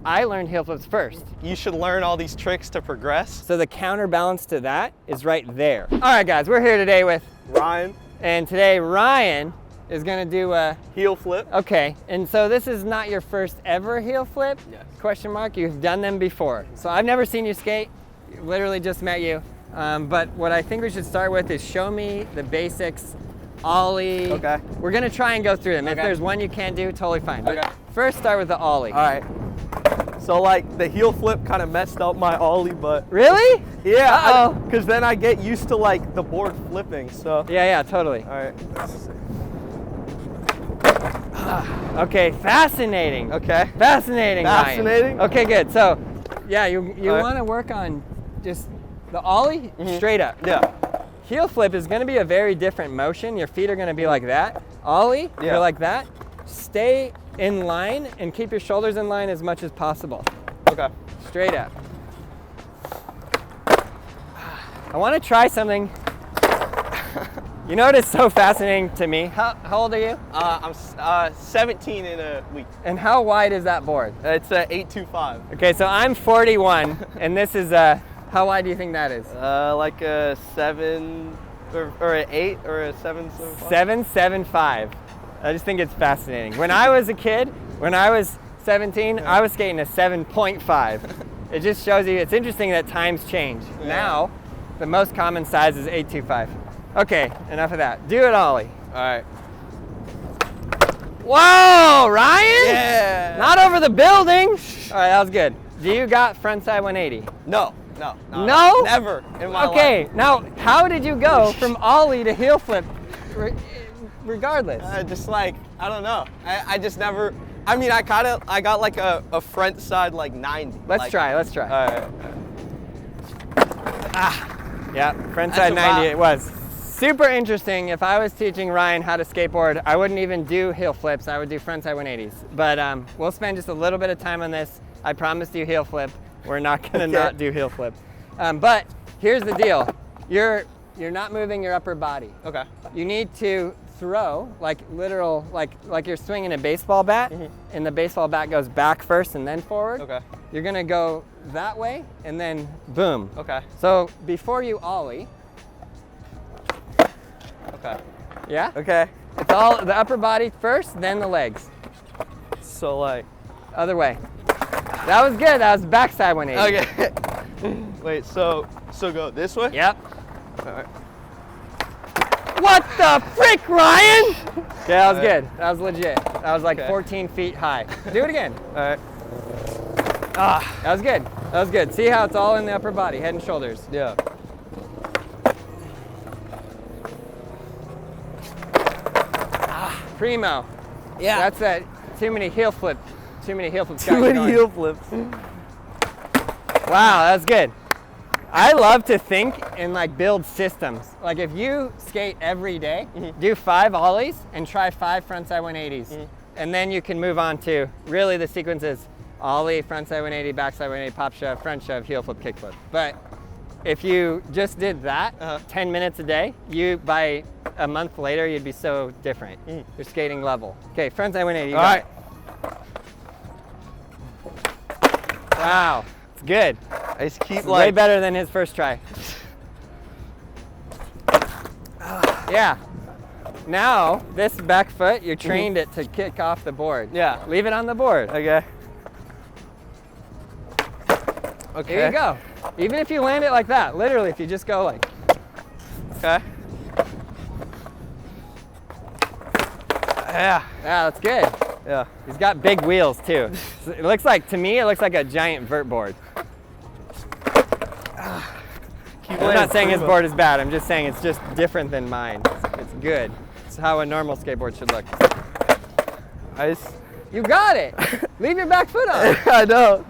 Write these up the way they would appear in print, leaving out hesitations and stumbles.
I learned heel flips first. You should learn all these tricks to progress. So the counterbalance to that is right there. All right, guys, we're here today with Ryan. And today Ryan is gonna do a heel flip. Okay, and so this is not your first ever heel flip? Yes. Question mark, you've done them before. So I've never seen you skate, literally just met you. But what I think we should start with is show me the basics, ollie. Okay. We're gonna try and go through them. If Okay. there's one you can't do, totally fine. But Okay. first start with the ollie. All right. So like the heel flip kind of messed up my ollie, but Really? yeah, because then I get used to like the board flipping. So Yeah, totally. all right. Okay, fascinating. Okay. Fascinating, Ryan. Fascinating? Okay, good. So, yeah, you All right. want to work on just the ollie straight up. Yeah. Heel flip is going to be a very different motion. Your feet are going to be like that. Ollie, Yeah. you're like that. Stay in line and keep your shoulders in line as much as possible. Okay. Straight up. I want to try something. You know what is so fascinating to me? How old are you? I'm 17 in a week. And how wide is that board? It's a 825. Okay, so I'm 41, and this is how wide do you think that is? Like a 7 or an 8 or a 7.75. 7.75. I just think it's fascinating. When I was a kid, when I was 17, I was skating a 7.5. It just shows you, it's interesting that times change. Yeah. Now, the most common size is 8.25. Okay, enough of that. Do it, ollie. All right. Whoa, Ryan! Yeah. Not over the building. All right, that was good. Do you got frontside 180? No. No? Never in my life. Okay, now how did you go from ollie to heel flip regardless? Just like, I don't know. I just never, I mean, I got like a front side like 90. Let's try. All right. Yeah, frontside 90 about- it was. Super interesting. If I was teaching Ryan how to skateboard, I wouldn't even do heel flips. I would do frontside 180s. But we'll spend just a little bit of time on this. I promised you heel flip. We're not gonna not do heel flip. But here's the deal. You're not moving your upper body. Okay. You need to throw like literal, like you're swinging a baseball bat, and the baseball bat goes back first and then forward. Okay. You're gonna go that way and then boom. Okay. So before you ollie, Okay. yeah? Okay. It's all the upper body first, then the legs. So like. Other way. That was good. That was backside 180. Okay. Wait. So go this way. Yep. All right. What the frick, Ryan? Yeah, that was All right. good. That was legit. That was like Okay. 14 feet high. Do it again. All right. That was good. That was good. See how it's all in the upper body, head and shoulders. Yeah. Primo. Yeah. That's that. Too many heel flips. Too many heel flips. Too got you many going. heel flips. Wow, that's good. I love to think and like build systems. Like if you skate every day, do 5 ollies and try 5 frontside 180s. And then you can move on to, really the sequence is ollie, frontside 180, backside 180, pop shove, front shove, heel flip, kick flip. But if you just did that 10 minutes a day, by a month later, you'd be so different. Your skating level. Okay, frontside 180. All right. Wow, it's good. I just keep Way like. better than his first try. Yeah. Now, this back foot, you trained it to kick off the board. Yeah. Leave it on the board. Okay. Okay. There you go. Even if you land it like that, literally, if you just go like. Okay. Yeah. Yeah, that's good. Yeah. He's got big wheels too. So it looks like, to me, it looks like a giant vert board. I'm not saying his board is bad. I'm just saying it's just different than mine. It's good. It's how a normal skateboard should look. You got it. Leave your back foot on. I know.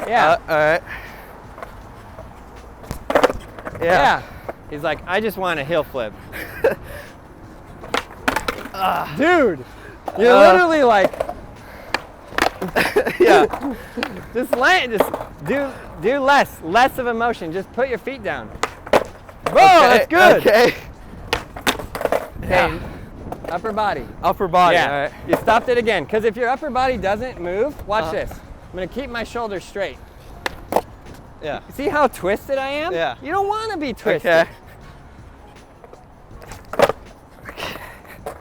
Yeah. All right. Yeah. He's like, I just want a heel flip. Dude, you're literally like, Yeah. just do less of a motion. Just put your feet down. Whoa, that's good. Okay. Okay. Upper body. Upper body, Yeah. all right. You stopped it again, because if your upper body doesn't move, watch this. I'm gonna keep my shoulders straight. Yeah. See how twisted I am? Yeah. You don't want to be twisted. Okay.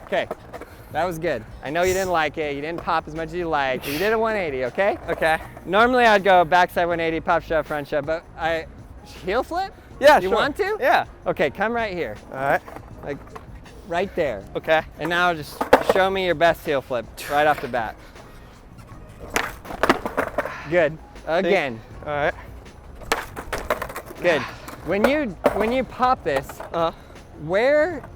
Okay, that was good. I know you didn't like it. You didn't pop as much as you liked. You did a 180, okay? Okay. Normally I'd go backside 180, pop shove, front shove, but heel flip? Yeah, You sure. want to? Yeah. Okay, come right here. All right. Like, right there. Okay. And now just show me your best heel flip right off the bat. Good. Again. All right. Good. When you pop this,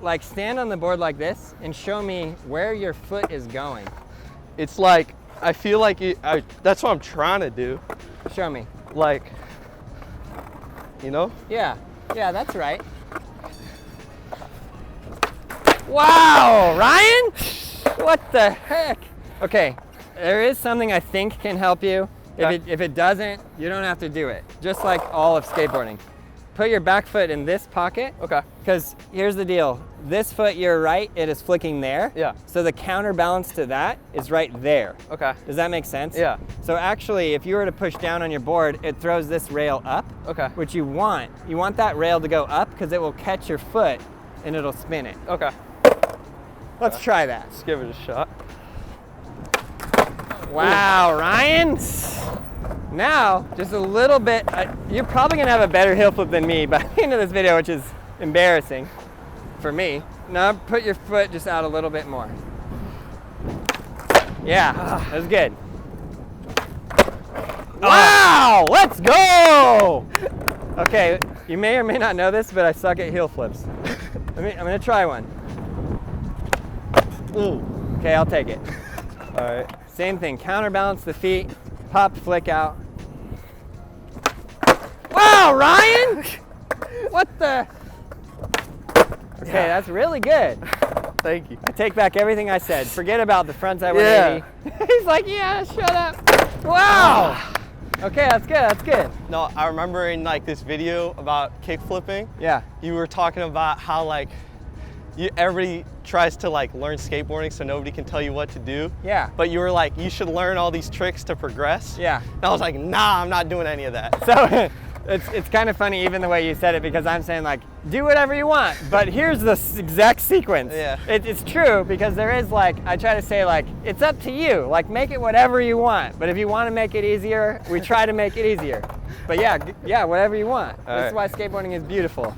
like stand on the board like this and show me where your foot is going. It's like, I feel like that's what I'm trying to do. Show me. Like, you know? Yeah, that's right. Wow, Ryan? What the heck? Okay, there is something I think can help you. If it doesn't, you don't have to do it. Just like all of skateboarding. Put your back foot in this pocket. Okay. Because here's the deal. This foot, you're right, it is flicking there. Yeah. So the counterbalance to that is right there. Okay. Does that make sense? Yeah. So actually, if you were to push down on your board, it throws this rail up. Okay. Which you want. You want that rail to go up because it will catch your foot and it'll spin it. Okay. Let's try that. Let's give it a shot. Wow, Ryan. Now, just a little bit, you're probably gonna have a better heel flip than me by the end of this video, which is embarrassing for me. Now, put your foot just out a little bit more. Yeah, that was good. Wow, let's go! Okay, you may or may not know this, but I suck at heel flips. I'm gonna try one. Ooh. Okay, I'll take it. All right. Same thing, counterbalance the feet, pop, flick out. Wow, Ryan! What the? Okay, that's really good. Thank you. I take back everything I said. Forget about the frontside 180. He's like, yeah, shut up. Wow. Okay, that's good, that's good. No, I remember in like this video about kick flipping. Yeah. You were talking about how like everybody tries to like learn skateboarding so nobody can tell you what to do. Yeah. But you were like, you should learn all these tricks to progress. Yeah. And I was like, nah, I'm not doing any of that. So it's kind of funny even the way you said it, because I'm saying like, do whatever you want, but here's the exact sequence. Yeah. It's true, because there is like, I try to say like, it's up to you, like make it whatever you want, but if you want to make it easier, we try to make it easier. But yeah, whatever you want. This is why skateboarding is beautiful.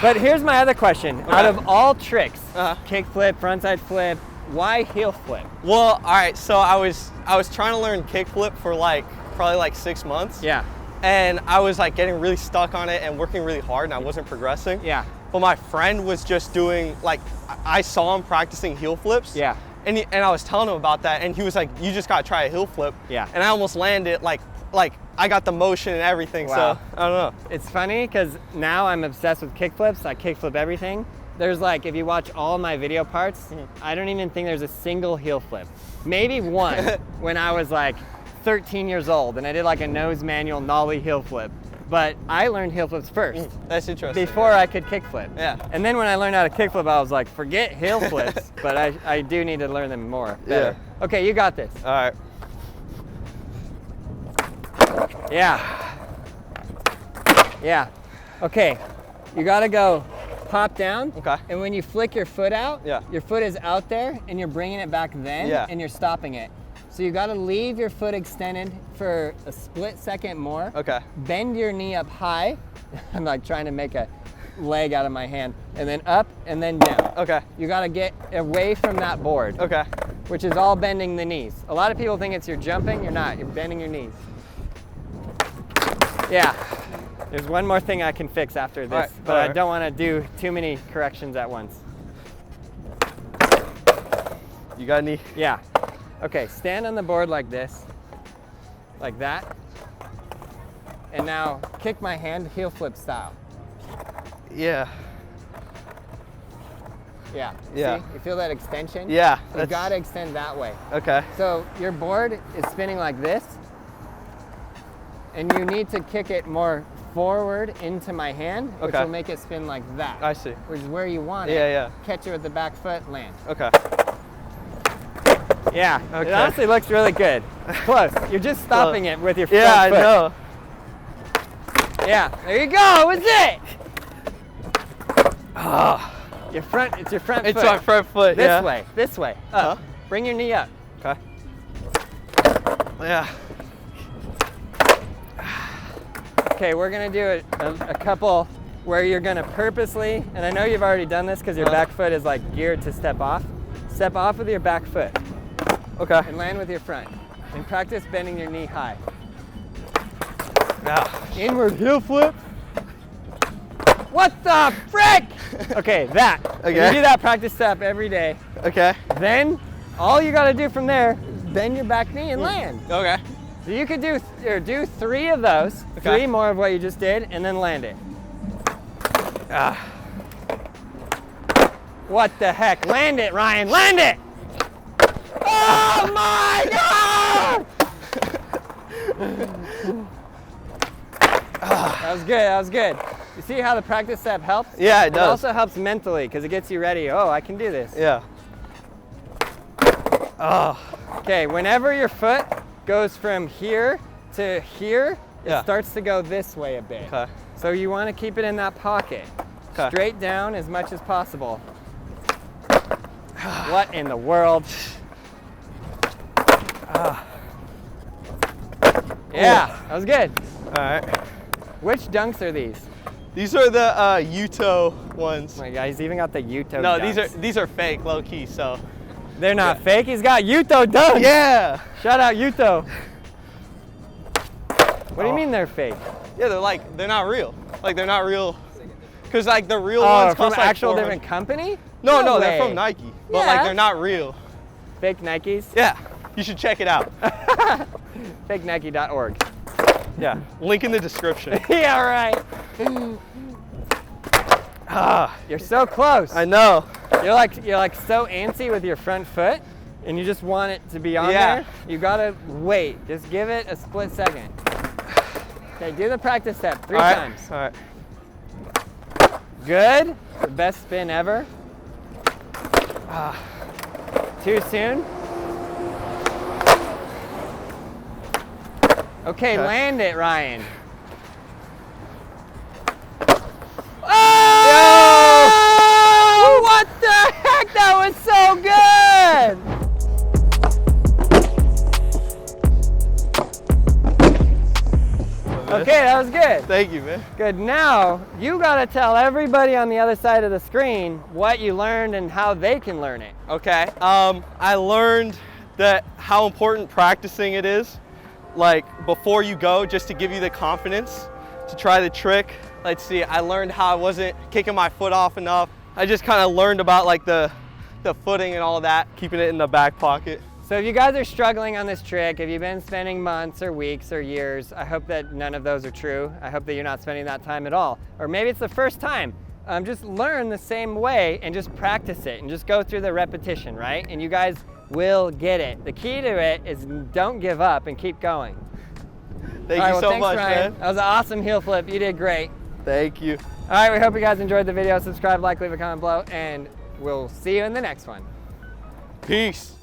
But here's my other question. Out of all tricks, kick flip, frontside flip, why heel flip? Well, all right, so I was trying to learn kick flip for like probably like 6 months. Yeah. And I was like getting really stuck on it and working really hard, and I wasn't progressing. Yeah. But my friend was just doing like, I saw him practicing heel flips. Yeah. And I was telling him about that, and he was like, you just gotta try a heel flip. Yeah. And I almost landed like I got the motion and everything. Wow. So I don't know. It's funny because now I'm obsessed with kick flips. I kick flip everything. There's like, if you watch all my video parts, I don't even think there's a single heel flip. Maybe one when I was like 13 years old and I did like a nose manual nollie heel flip. But I learned heel flips first. That's interesting. Before I could kick flip. Yeah. And then when I learned how to kick flip, I was like, forget heel flips, but I do need to learn them more. Better. Yeah. Okay, you got this. All right. Yeah. Yeah. Okay. You gotta go pop down. Okay. And when you flick your foot out, your foot is out there and you're bringing it back then and you're stopping it. So you gotta leave your foot extended for a split second more. Okay. Bend your knee up high. I'm like trying to make a leg out of my hand. And then up and then down. Okay. You gotta get away from that board. Okay. Which is all bending the knees. A lot of people think it's you're jumping, you're not, you're bending your knees. Yeah, there's one more thing I can fix after this, but I don't want to do too many corrections at once. You got any? Yeah. Okay, stand on the board like this, like that, and now kick my hand heel flip style. Yeah. Yeah. Yeah. See, you feel that extension? Yeah. You gotta extend that way. Okay. So your board is spinning like this, and you need to kick it more forward into my hand, which Okay. will make it spin like that. I see. Which is where you want it. Yeah, yeah. Catch it with the back foot, land. Okay. Yeah, Okay. it honestly looks really good. Close. You're just stopping it with your front Yeah, I foot. know. Yeah, there you go. Was it? Ah, Your front. It's your front it's foot. my front foot. This yeah. way. This way. Up. Huh? Bring your knee up. Okay. Yeah. Okay, we're gonna do a couple where you're gonna purposely, and I know you've already done this because your back foot is like geared to step off. Step off with your back foot Okay. and land with your front. And practice bending your knee high. Yeah. Inward heel flip. What the frick? Okay, that. Okay. You do that practice step every day. Okay. Then all you gotta do from there is bend your back knee and land. Okay. So you could do 3 of those, Okay. 3 more of what you just did, and then land it. Ah. What the heck? Land it, Ryan, land it! Oh my God! That was good, that was good. You see how the practice step helps? Yeah, it It does. also helps mentally because it gets you ready. Oh, I can do this. Yeah. Oh. Okay, whenever your foot goes from here to here, Yeah. it starts to go this way a bit. Okay. So you want to keep it in that pocket. Okay. Straight down as much as possible. What in the world? Yeah, that was good. All right. Which dunks are these? These are the Yuto ones. Oh my God, he's even got the Yuto No, dunks. these are fake, low key. So. They're not fake. He's got Yuto dunks. Yeah. Shout out Yuto. What do you Oh. mean they're fake? Yeah, they're not real. Like they're not real. Cause like the real Oh, ones from cost an like actual 400. different company? No, way. they're from Nike. But Yeah. like they're not real. Fake Nikes? Yeah. You should check it out. FakeNike.org. Yeah. Link in the description. Yeah, right. Ah, You're so close. I know. You're like so antsy with your front foot, and you just want it to be on Yeah. there. You gotta wait. Just give it a split second. Okay, do the practice step 3 All right. times. All right. Good. The best spin ever. Too soon. Okay, land it, Ryan. Oh! What the heck? That was so good! Okay, that was good. Thank you, man. Good. Now, you gotta tell everybody on the other side of the screen what you learned and how they can learn it. Okay. I learned that how important practicing it is, like before you go, just to give you the confidence to try the trick. Let's see, I learned how I wasn't kicking my foot off enough. I just kind of learned about like the footing and all that, keeping it in the back pocket. So if you guys are struggling on this trick, if you've been spending months or weeks or years, I hope that none of those are true. I hope that you're not spending that time at all. Or maybe it's the first time. Just learn the same way and just practice it and just go through the repetition, right? And you guys will get it. The key to it is don't give up and keep going. Thank All right, you well, so thanks, much, Ryan. man. That was an awesome heel flip. You did great. Thank you. All right, we hope you guys enjoyed the video. Subscribe, like, leave a comment below, and we'll see you in the next one. Peace.